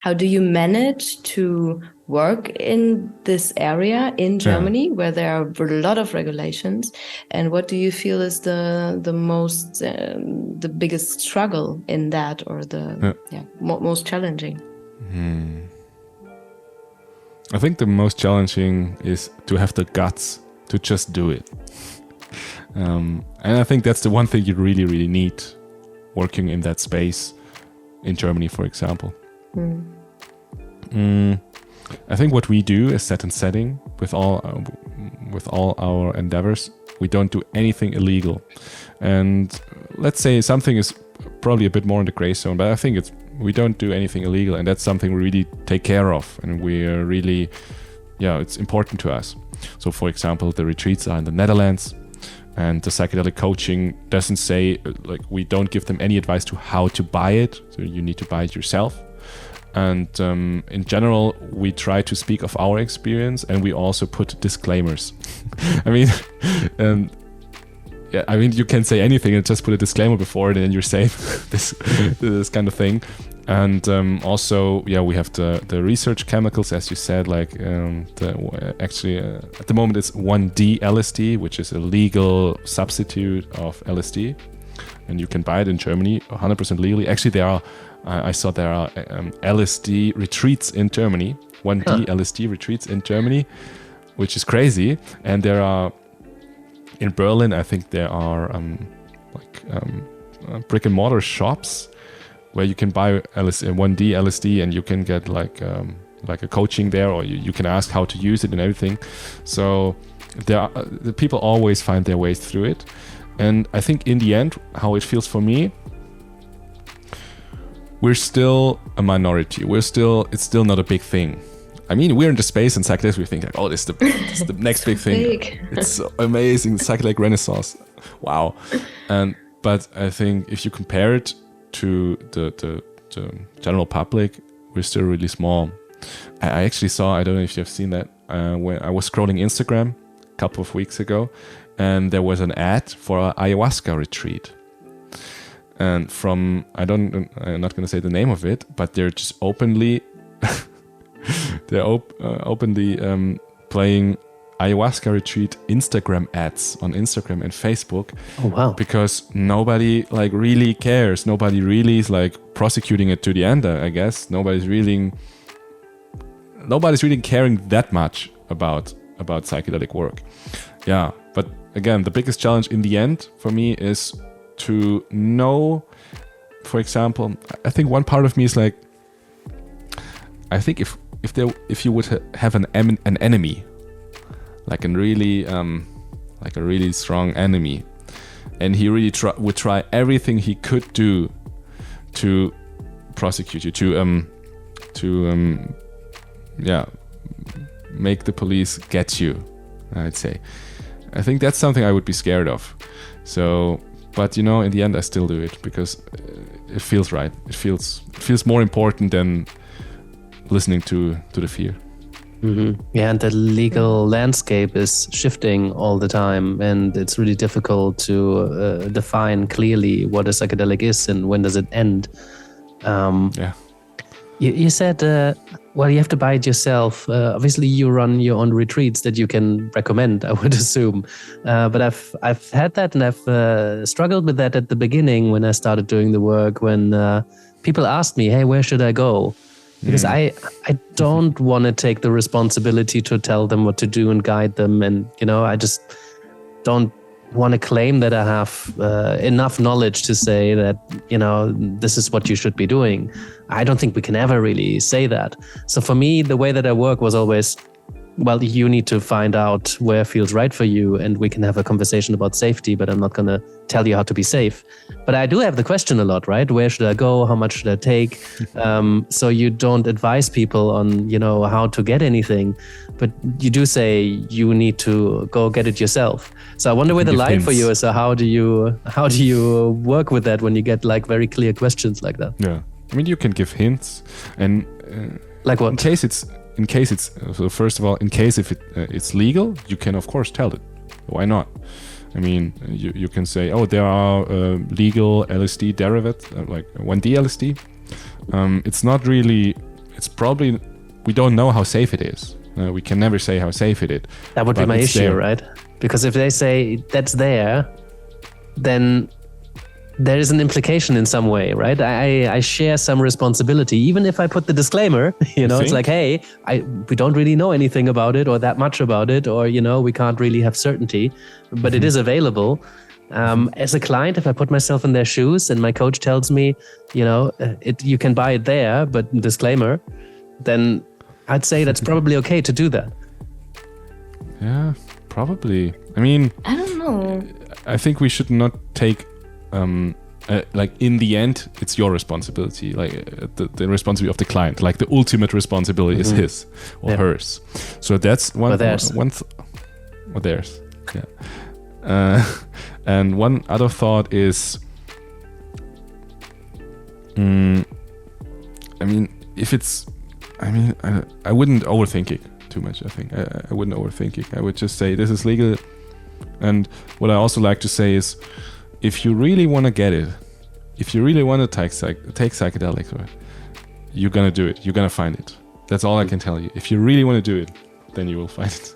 How do you manage to work in this area in Germany where there are a lot of regulations? And what do you feel is the biggest struggle in that, or the most challenging? I think the most challenging is to have the guts to just do it. And I think that's the one thing you really, really need working in that space in Germany, for example. I think what we do is Set&Setting with all our endeavors. We don't do anything illegal. And let's say something is probably a bit more in the gray zone, but I think we don't do anything illegal, and that's something we really take care of, and we're really, it's important to us. So for example, the retreats are in the Netherlands, and the psychedelic coaching doesn't say, like, we don't give them any advice to how to buy it, so you need to buy it yourself. And in general, we try to speak of our experience, and we also put disclaimers. I mean, you can say anything and just put a disclaimer before it, and then you're safe. this kind of thing. And also, we have the research chemicals, as you said, like actually at the moment it's 1D LSD, which is a legal substitute of LSD, and you can buy it in Germany 100% legally. Actually, I saw there are LSD retreats in Germany, 1D LSD retreats in Germany, which is crazy. And there are in Berlin, I think there are brick and mortar shops where you can buy 1D LSD, and you can get like a coaching there, or you can ask how to use it and everything. So the people always find their ways through it. And I think in the end, how it feels for me, we're still a minority. It's still not a big thing. I mean, we're in the space and psychedelics, we think like, oh, this is the next big thing. It's so amazing, psychedelic renaissance. Wow. But I think if you compare it to the general public, we're still really small. I actually saw, I don't know if you've seen that, when I was scrolling Instagram a couple of weeks ago, and there was an ad for an ayahuasca retreat. And I'm not going to say the name of it, but they're just openly playing ayahuasca retreat Instagram ads on Instagram and Facebook. Oh wow! Because nobody really cares. Nobody really is prosecuting it to the end. I guess nobody's really caring that much about psychedelic work. Yeah, but again, the biggest challenge in the end for me is to know. For example, I think one part of me is like, I think if you would have an enemy, like a really strong enemy, and he really would try everything he could do to prosecute you, to make the police get you, I'd say. I think that's something I would be scared of. So, but in the end I still do it because it feels right. It feels more important than listening to the fear. Mm-hmm. Yeah, and the legal landscape is shifting all the time, and it's really difficult to define clearly what a psychedelic is and when does it end. You said, you have to buy it yourself. Obviously, you run your own retreats that you can recommend, I would assume. But I've had that, and I've struggled with that at the beginning when I started doing the work. When people asked me, "Hey, where should I go?" Because I don't want to take the responsibility to tell them what to do and guide them, and I just don't want to claim that I have enough knowledge to say that this is what you should be doing. I don't think we can ever really say that. So for me, the way that I work was always, well, you need to find out where feels right for you, and we can have a conversation about safety, but I'm not going to tell you how to be safe. But I do have the question a lot, right? Where should I go? How much should I take? So you don't advise people on, how to get anything, but you do say you need to go get it yourself. So I wonder where the line for you is. So how do you work with that when you get very clear questions like that? Yeah, I mean, you can give hints, and like what? In case it's so first of all, in case if it's legal, you can of course tell it. Why not? I mean, you can say, oh, there are legal LSD derivatives like 1D LSD. It's not really it's probably, we don't know how safe it is. We can never say how safe it is. That would be my issue, there. Right? Because if they say that's there, then there is an implication in some way, right? I share some responsibility, even if I put the disclaimer, it's like, hey, we don't really know anything about it or that much about it, or, we can't really have certainty, but it is available. As a client, if I put myself in their shoes and my coach tells me, you can buy it there, but disclaimer, then I'd say that's probably okay to do that. Yeah, probably. I mean, I don't know. I think we should not take like in the end, it's your responsibility, like the responsibility of the client, like the ultimate responsibility is his or hers. So that's one. Or theirs. Yeah. And one other thought is, I mean, if it's, I wouldn't overthink it too much. I think I wouldn't overthink it. I would just say this is legal. And what I also like to say is, if you really want to get it, if you really want to take psychedelics, right, you're going to do it. You're going to find it. That's all I can tell you. If you really want to do it, then you will find it.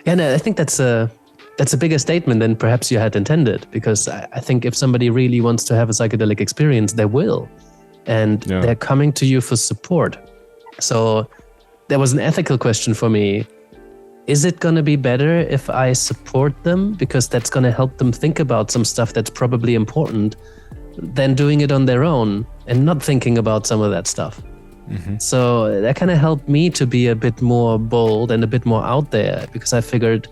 Yeah, no, I think that's a bigger statement than perhaps you had intended, because I think if somebody really wants to have a psychedelic experience, they will. And they're coming to you for support. So there was an ethical question for me. Is it going to be better if I support them, because that's going to help them think about some stuff that's probably important, than doing it on their own and not thinking about some of that stuff? So that kind of helped me to be a bit more bold and a bit more out there, because I figured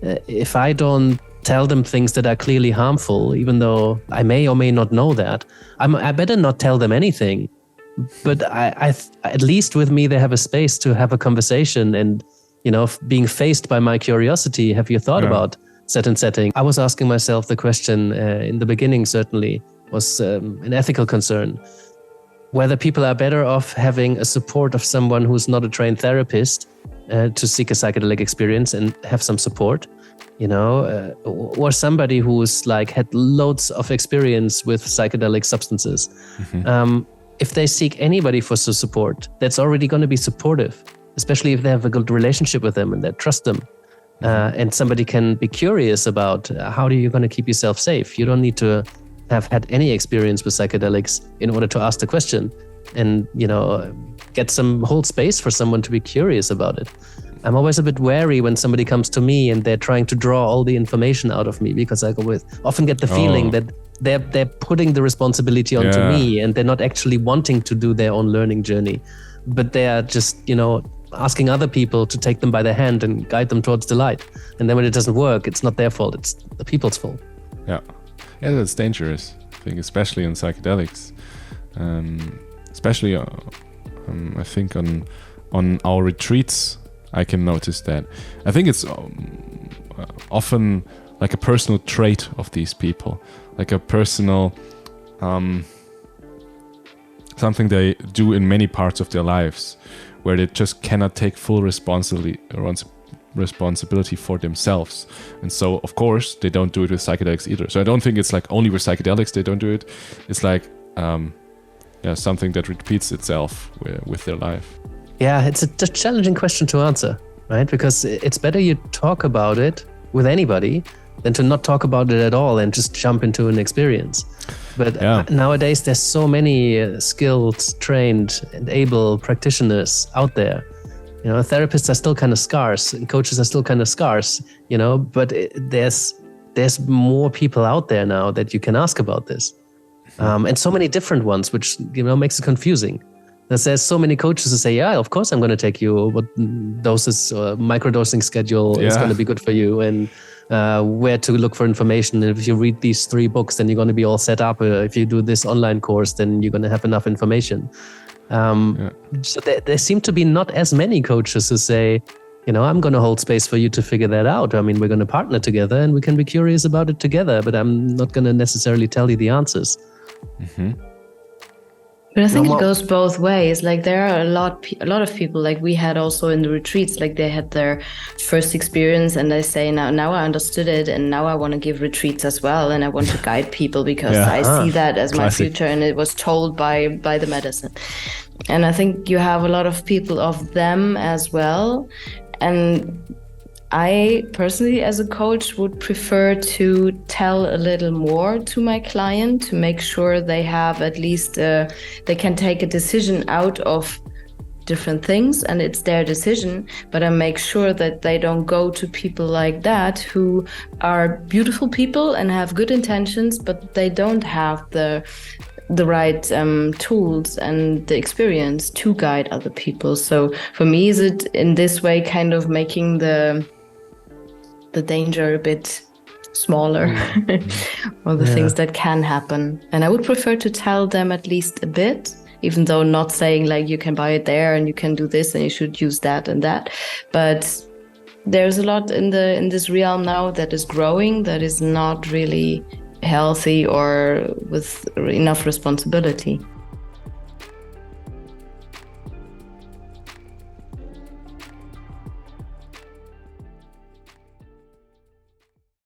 if I don't tell them things that are clearly harmful, even though I may or may not know that, I better not tell them anything. But I at least with me, they have a space to have a conversation and, being faced by my curiosity. Have you thought about Set&Setting? I was asking myself the question in the beginning, certainly, was an ethical concern. Whether people are better off having a support of someone who's not a trained therapist to seek a psychedelic experience and have some support, or somebody who's like had loads of experience with psychedelic substances. If they seek anybody for support, that's already going to be supportive, especially if they have a good relationship with them and they trust them. And somebody can be curious about how are you going to keep yourself safe. You don't need to have had any experience with psychedelics in order to ask the question and, get some whole space for someone to be curious about it. I'm always a bit wary when somebody comes to me and they're trying to draw all the information out of me, because I often get the feeling that they're putting the responsibility onto me and they're not actually wanting to do their own learning journey, but they are just, asking other people to take them by the hand and guide them towards the light. And then when it doesn't work, it's not their fault, it's the people's fault. Yeah, that's dangerous, I think, especially in psychedelics. Especially, I think on our retreats, I can notice that. I think it's often like a personal trait of these people, like a personal something they do in many parts of their lives, where they just cannot take full responsibility for themselves. And so, of course, they don't do it with psychedelics either. So I don't think it's like only with psychedelics they don't do it. It's like something that repeats itself with their life. Yeah, it's a challenging question to answer, right? Because it's better you talk about it with anybody than to not talk about it at all and just jump into an experience. But nowadays, there's so many skilled, trained, and able practitioners out there. Therapists are still kind of scarce, and coaches are still kind of scarce. But there's more people out there now that you can ask about this, and so many different ones, which makes it confusing. There's so many coaches who say, "Yeah, of course I'm going to take you. What doses, microdosing schedule is going to be good for you, and where to look for information. And if you read these 3 books, then you're going to be all set up. If you do this online course, then you're going to have enough information." So there seem to be not as many coaches who say, I'm going to hold space for you to figure that out. I mean, we're going to partner together and we can be curious about it together, but I'm not going to necessarily tell you the answers. But I think it goes both ways. Like there are a lot of people, like we had also in the retreats, like they had their first experience and they say, now I understood it, and now I want to give retreats as well, and I want to guide people because I see that as my future, and it was told by the medicine. And I think you have a lot of people of them as well. And I personally, as a coach, would prefer to tell a little more to my client to make sure they have at least, they can take a decision out of different things and it's their decision. But I make sure that they don't go to people like that who are beautiful people and have good intentions, but they don't have the right tools and the experience to guide other people. So for me, is it in this way kind of making the danger a bit smaller or the things that can happen. And I would prefer to tell them at least a bit, even though not saying like you can buy it there and you can do this and you should use that and that. But there's a lot in this realm now that is growing that is not really healthy or with enough responsibility.